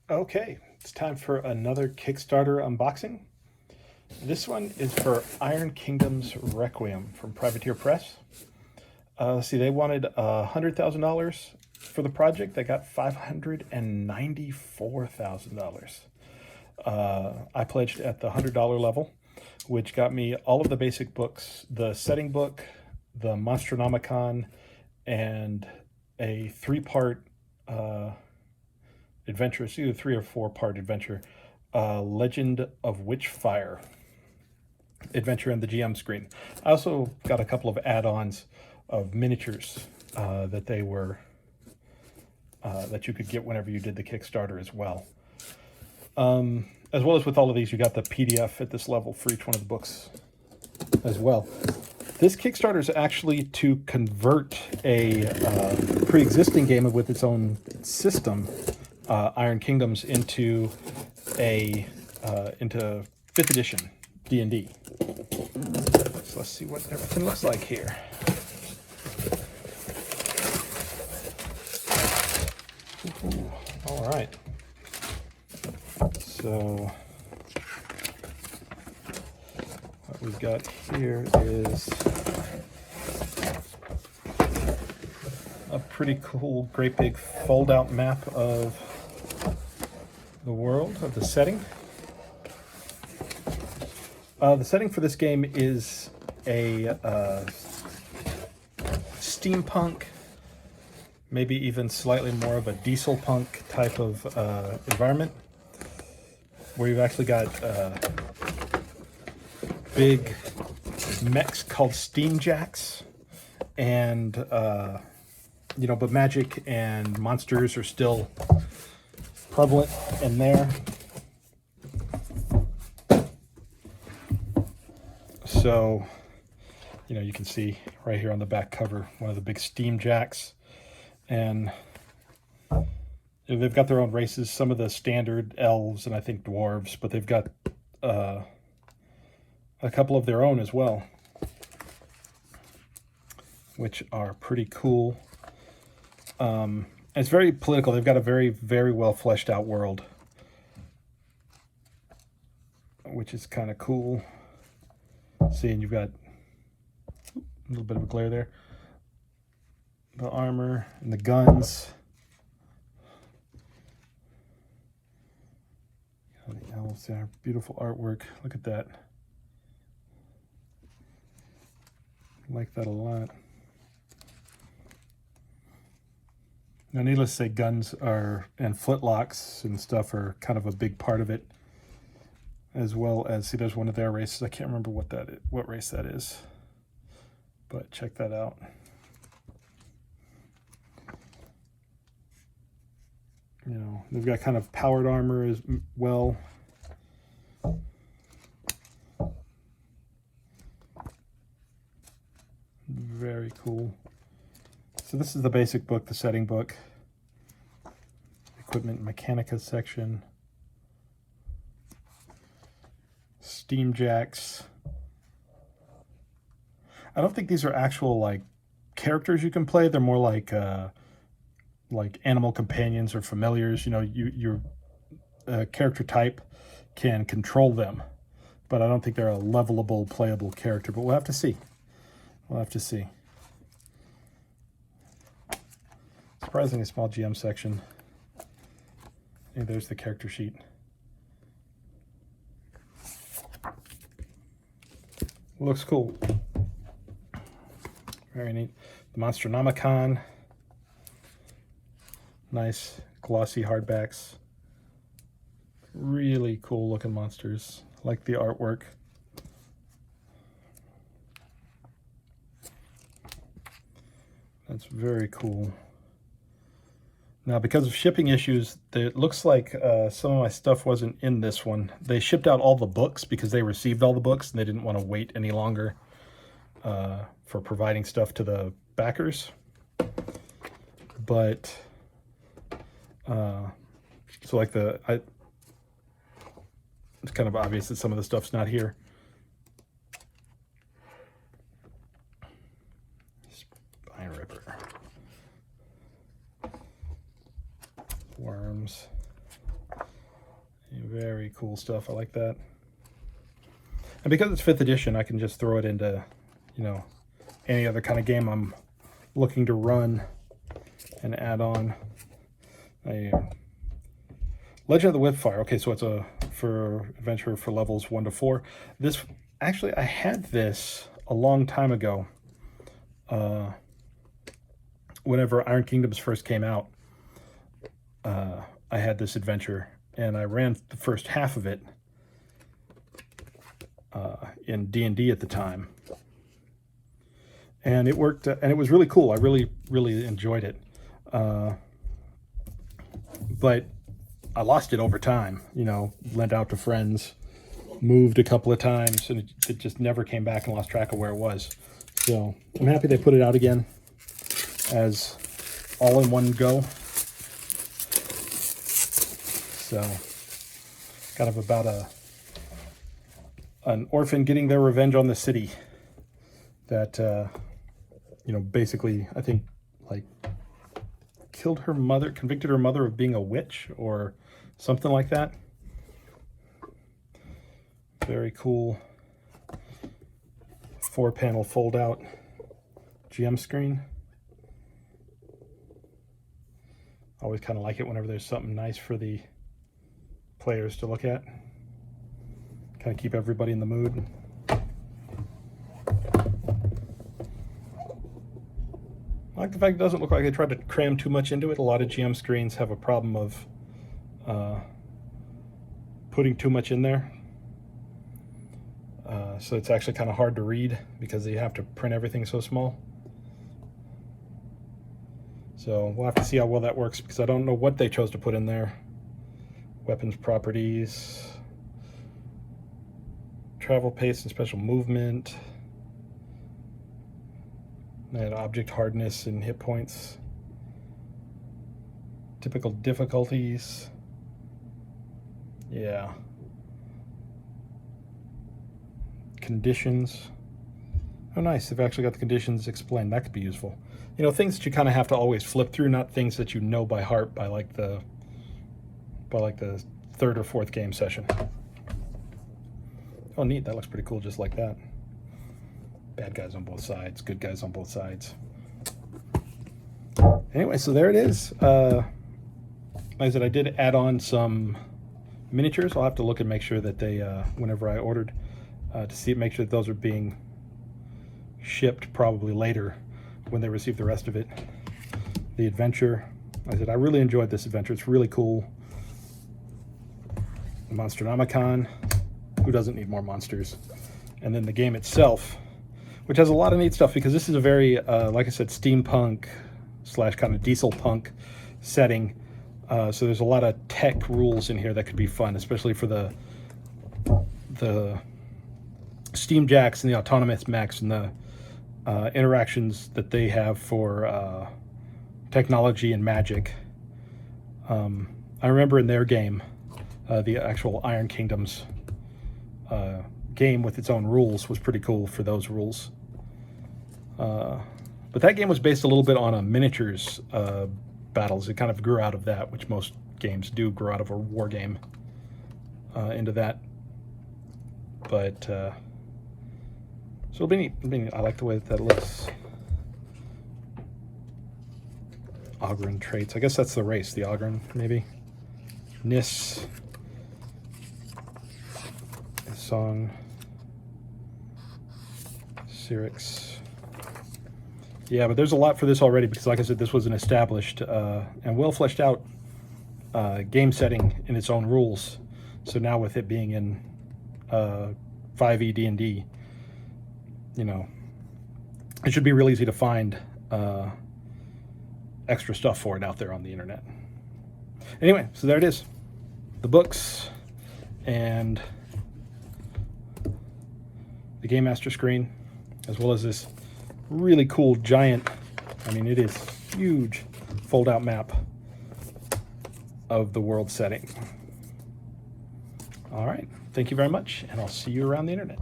Okay, it's time for another Kickstarter unboxing. This one is for Iron Kingdom's Requiem from Privateer Press. Let's see, they wanted $100,000 for the project. They got $594,000. I pledged at the $100 level, which got me all of the basic books, the setting book, the Monstronomicon, and a three-part adventure. It's either 3 or 4-part adventure. Legend of Witchfire adventure on the GM screen. I also got a couple of add-ons of miniatures that they were that you could get whenever you did the Kickstarter as well. As well as with all of these, you got the PDF at this level for each one of the books as well. This Kickstarter is actually to convert a pre-existing game with its own system, Iron Kingdoms, into a into 5th edition D&D. So let's see what everything looks like here. Ooh, all right. So what we've got here is a pretty cool, great big fold-out map of the world, of the setting. The setting for this game is a steampunk, maybe even slightly more of a diesel punk type of environment, where you've actually got big mechs called steamjacks, and but magic and monsters are still prevalent in there. So, you can see right here on the back cover one of the big steamjacks, and they've got their own races. Some of the standard elves and I think dwarves, but they've got a couple of their own as well, which are pretty cool. It's very political. They've got a very, very well fleshed out world, which is kind of cool. See, and you've got a little bit of a glare there. The armor and the guns. The elves there, beautiful artwork. Look at that. I like that a lot. Now, needless to say, guns and flintlocks and stuff are kind of a big part of it, as well as, see, there's one of their races. I can't remember what race that is, but check that out. They've got kind of powered armor as well. Very cool. So this is the basic book, the setting book. Equipment Mechanica section. Steamjacks. I don't think these are actual characters you can play. They're more like animal companions or familiars. Your character type can control them, but I don't think they're a levelable, playable character. But we'll have to see. We'll have to see. Surprisingly small GM section. Hey, there's the character sheet. Looks cool. Very neat. The Monstronomicon. Nice glossy hardbacks. Really cool looking monsters. Like the artwork. That's very cool. Now, because of shipping issues, it looks like some of my stuff wasn't in this one. They shipped out all the books because they received all the books and they didn't want to wait any longer for providing stuff to the backers. But so it's kind of obvious that some of the stuff's not here. Spine Ripper. Worms. Very cool stuff. I like that. And because it's 5th edition, I can just throw it into, you know, any other kind of game I'm looking to run and add on. Legend of the Whipfire. Okay, so it's for adventure for levels 1 to 4. This actually, I had this a long time ago. Whenever Iron Kingdoms first came out, I had this adventure, and I ran the first half of it in D&D at the time, and it worked, and it was really cool. I really enjoyed it, but I lost it over time. You know, lent out to friends, moved a couple of times, and it just never came back, and lost track of where it was. So I'm happy they put it out again as all in one go. So kind of about an orphan getting their revenge on the city that you know, basically, I think, like, killed her mother, convicted her mother of being a witch or something like that. Very cool 4-panel fold out GM screen. Always kind of like it whenever there's something nice for the players to look at. Kind of keep everybody in the mood. I like the fact it doesn't look like they tried to cram too much into it. A lot of GM screens have a problem of putting too much in there. So it's actually kind of hard to read because you have to print everything so small. So we'll have to see how well that works, because I don't know what they chose to put in there. Weapons properties, travel pace and special movement, and object hardness and hit points, typical difficulties. Yeah. Conditions. Oh, nice. They've actually got the conditions explained. That could be useful. You know, things that you kind of have to always flip through, not things that you know by heart by like the 3rd or 4th game session. Oh, neat. That looks pretty cool, just like that. Bad guys on both sides, good guys on both sides. Anyway, so there it is. Like I said, I did add on some miniatures. I'll have to look and make sure that they, whenever I ordered, to make sure that those are being shipped probably later when they receive the rest of it. The adventure, like I said, I really enjoyed this adventure. It's really cool. Monsternomicon, who doesn't need more monsters? And then the game itself, which has a lot of neat stuff, because this is a very, like I said, steampunk / kind of diesel punk setting. So there's a lot of tech rules in here that could be fun, especially for the steam jacks and the autonomous mechs and the interactions that they have for technology and magic. I remember in their game, the actual Iron Kingdoms game with its own rules was pretty cool for those rules. But that game was based a little bit on a miniatures battles. It kind of grew out of that, which most games do grow out of a war game into that. But so it'll be neat. I like the way that looks. Ogren traits. I guess that's the race, the Ogren, maybe. Nis. Song. Syrinx. Yeah, but there's a lot for this already, because like I said, this was an established and well fleshed out game setting in its own rules. So now with it being in 5e D&D, you know, it should be real easy to find extra stuff for it out there on the internet. Anyway, so there it is. The books and the Game Master screen, as well as this really cool giant, I mean, it is huge, fold-out map of the world setting. All right, thank you very much, and I'll see you around the internet.